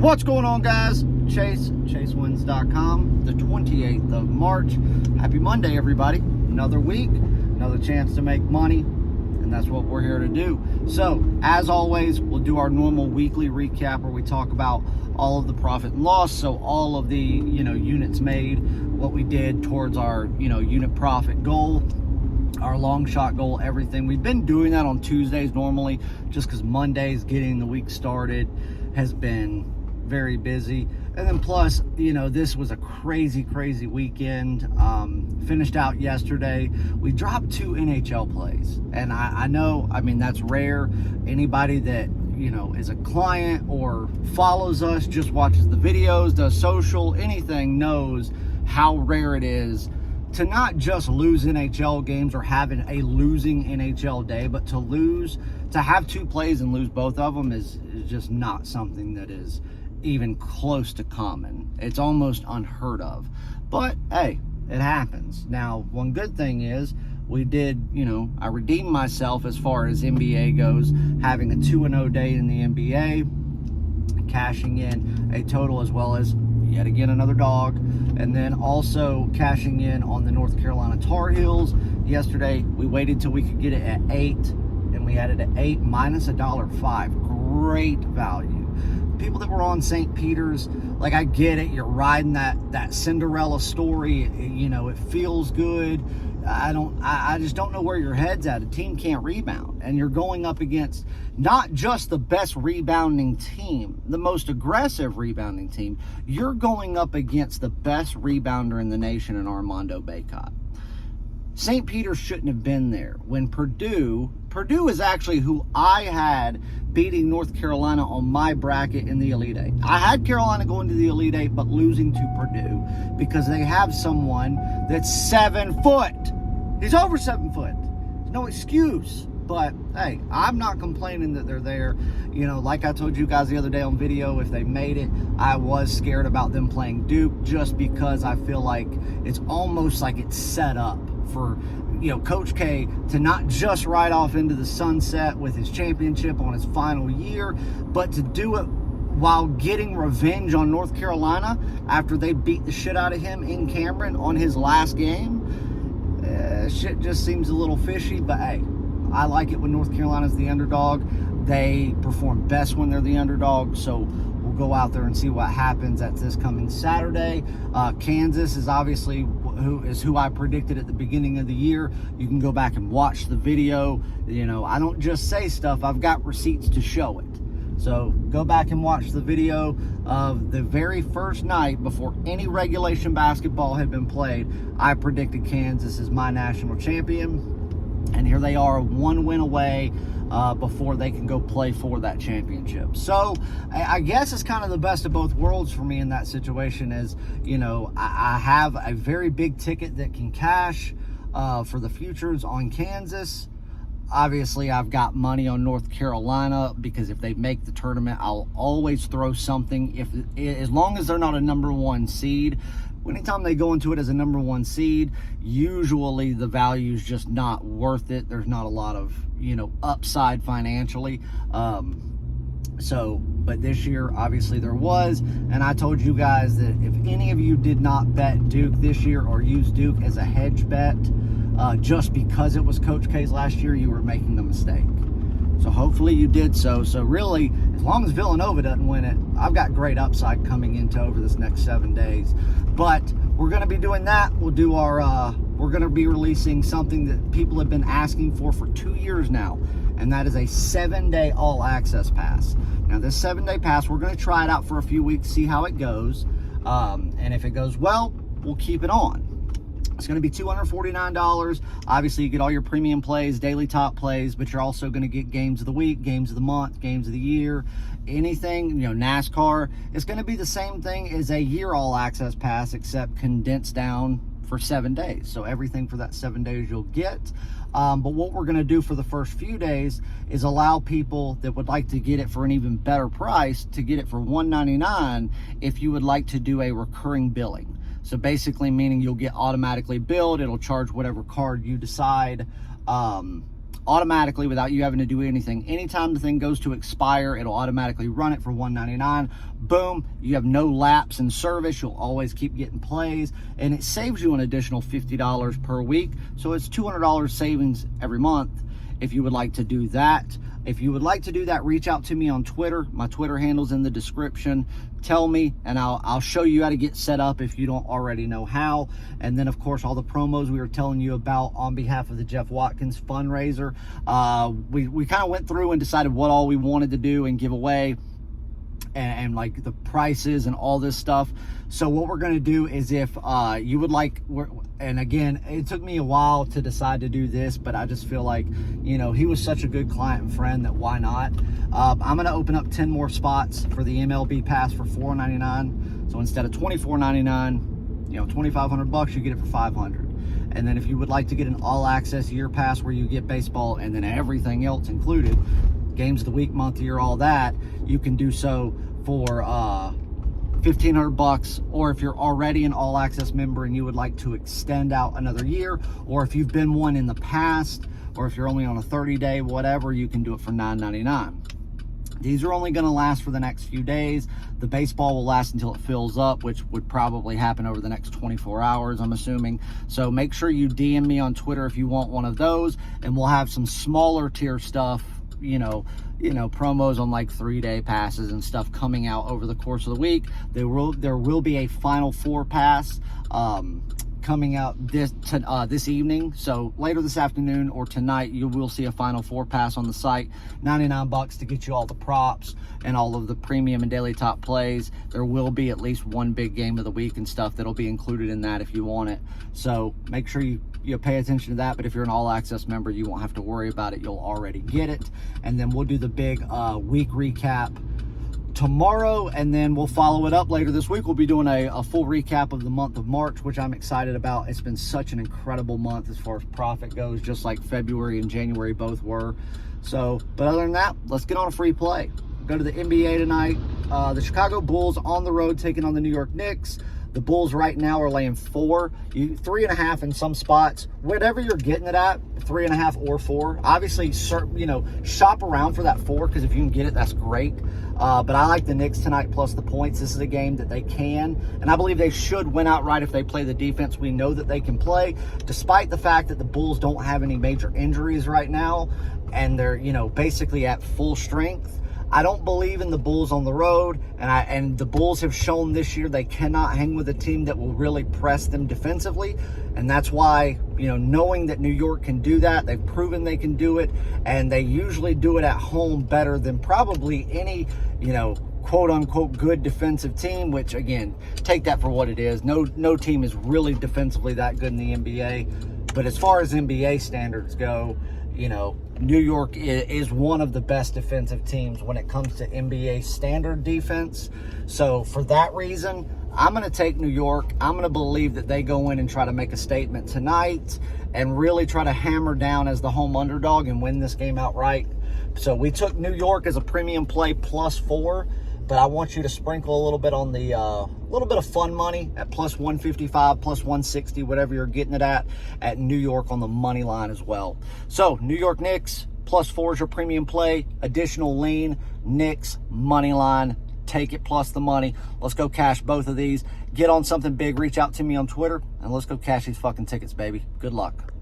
What's going on, guys? ChaseWins.com, the 28th of March. Happy Monday, everybody. Another week, another chance to make money, and that's what we're here to do. So, as always, we'll do our normal weekly recap where we talk about all of the profit and loss, so all of the, units made, what we did towards our, unit profit goal, our long shot goal, everything. We've been doing that on Tuesdays normally, just because Mondays, getting the week started, has been very busy. And then plus, this was a crazy weekend. Finished out yesterday. We dropped 2 NHL plays, and I know, that's rare. Anybody that is a client or follows us, just watches the videos, does social, anything, knows how rare it is to not just lose NHL games or having a losing NHL day, but to have 2 plays and lose both of them is just not something that is even close to common. It's almost unheard of. But hey, it happens. Now, one good thing is we did, I redeemed myself as far as NBA goes, having a 2-0 day in the NBA, cashing in a total as well as yet again another dog, and then also cashing in on the North Carolina Tar Heels. Yesterday, we waited till we could get it at 8, and we had it at 8 minus $1.05. Great value. People that were on St. Peter's, I get it, you're riding that Cinderella story, it feels good. I just don't know where your head's at. A team can't rebound, and you're going up against not just the best rebounding team, the most aggressive rebounding team. You're going up against the best rebounder in the nation in Armando Bacot. St. Peter shouldn't have been there. When Purdue is actually who I had beating North Carolina on my bracket in the Elite Eight. I had Carolina going to the Elite Eight, but losing to Purdue because they have someone that's 7 foot. He's over 7 foot. There's no excuse. But hey, I'm not complaining that they're there. Like I told you guys the other day on video, if they made it, I was scared about them playing Duke just because I feel like it's almost like it's set up for Coach K to not just ride off into the sunset with his championship on his final year, but to do it while getting revenge on North Carolina after they beat the shit out of him in Cameron on his last game. Shit just seems a little fishy, but hey, I like it when North Carolina's the underdog. They perform best when they're the underdog, so we'll go out there and see what happens. That's this coming Saturday. Kansas is obviously who I predicted at the beginning of the year. You can go back and watch the video. I don't just say stuff. I've got receipts to show it. So go back and watch the video of the very first night before any regulation basketball had been played. I predicted Kansas as my national champion. And here they are, 1 win away before they can go play for that championship. So I guess it's kind of the best of both worlds for me in that situation is, I have a very big ticket that can cash for the futures on Kansas. Obviously, I've got money on North Carolina because if they make the tournament, I'll always throw something. As long as they're not a number 1 seed. Anytime they go into it as a number 1 seed, usually the value's just not worth it. There's not a lot of, upside financially. But this year, obviously there was. And I told you guys that if any of you did not bet Duke this year or use Duke as a hedge bet, just because it was Coach K's last year, you were making a mistake. So hopefully you did so. So really, as long as Villanova doesn't win it, I've got great upside coming into over this next 7 days. But we're going to be doing that. We'll do we're going to be releasing something that people have been asking for 2 years now. And that is a 7-day all-access pass. Now, this 7-day pass, we're going to try it out for a few weeks, see how it goes. And if it goes well, we'll keep it on. It's going to be $249. Obviously, you get all your premium plays, daily top plays, but you're also going to get games of the week, games of the month, games of the year, anything, NASCAR. It's going to be the same thing as a year all-access pass, except condensed down for 7 days. So everything for that 7 days you'll get. But what we're going to do for the first few days is allow people that would like to get it for an even better price to get it for $199 if you would like to do a recurring billing. So basically meaning you'll get automatically billed. It'll charge whatever card you decide automatically without you having to do anything. Anytime the thing goes to expire, it'll automatically run it for $1.99. Boom, you have no lapse in service. You'll always keep getting plays, and it saves you an additional $50 per week. So it's $200 savings every month if you would like to do that. If you would like to do that, reach out to me on Twitter. My Twitter handle's in the description. Tell me, and I'll show you how to get set up if you don't already know how. And then, of course, all the promos we were telling you about on behalf of the Jeff Watkins fundraiser. We kind of went through and decided what all we wanted to do and give away, and like the prices and all this stuff. So what we're going to do is, if you would like, and again, it took me a while to decide to do this, but I just feel like, you know, he was such a good client and friend that why not? I'm going to open up 10 more spots for the MLB pass for $4.99. So instead of $24.99, you know, $2,500, you get it for $500. And then if you would like to get an all access year pass where you get baseball and then everything else included, games of the week, month, year, all that, you can do so for $1,500. Or if you're already an all access member and you would like to extend out another year, or if you've been one in the past, or if you're only on a 30-day whatever, you can do it for $9.99. These are only going to last for the next few days. The baseball will last until it fills up, which would probably happen over the next 24 hours, I'm assuming. So make sure you DM me on Twitter if you want one of those, and we'll have some smaller tier stuff, you know, promos on like 3-day passes and stuff coming out over the course of the week. There will be a Final Four pass coming out this evening. So later this afternoon or tonight, you will see a Final Four pass on the site. $99 to get you all the props and all of the premium and daily top plays. There will be at least one big game of the week and stuff that'll be included in that if you want it. So make sure you pay attention to that. But if you're an all access member, you won't have to worry about it. You'll already get it. And then we'll do the big week recap tomorrow, and then we'll follow it up later this week. We'll be doing a full recap of the month of March, which I'm excited about. It's been such an incredible month as far as profit goes, just like February and January both were. So, but other than that, let's get on a free play. Go to the NBA tonight. The Chicago Bulls on the road taking on the New York Knicks. The Bulls right now are laying 4, 3.5 in some spots. Whatever you're getting it at, 3.5 or 4. Obviously, you know, shop around for that 4, because if you can get it, that's great. But I like the Knicks tonight plus the points. This is a game that they can, and I believe they should win outright if they play the defense we know that they can play, despite the fact that the Bulls don't have any major injuries right now, and they're, you know, basically at full strength. I don't believe in the Bulls on the road, and the Bulls have shown this year they cannot hang with a team that will really press them defensively, and that's why, you know, knowing that New York can do that, they've proven they can do it, and they usually do it at home better than probably any, you know, quote-unquote good defensive team, which, again, take that for what it is. No team is really defensively that good in the NBA, but as far as NBA standards go, you know, New York is one of the best defensive teams when it comes to NBA standard defense. So for that reason, I'm going to take New York. I'm going to believe that they go in and try to make a statement tonight and really try to hammer down as the home underdog and win this game outright. So we took New York as a premium play plus 4, but I want you to sprinkle a little bit on the little bit of fun money at plus 155, plus 160, whatever you're getting it at New York on the money line as well. So New York Knicks plus 4 is your premium play. Additional lean, Knicks money line. Take it plus the money. Let's go cash both of these. Get on something big. Reach out to me on Twitter, and let's go cash these fucking tickets, baby. Good luck.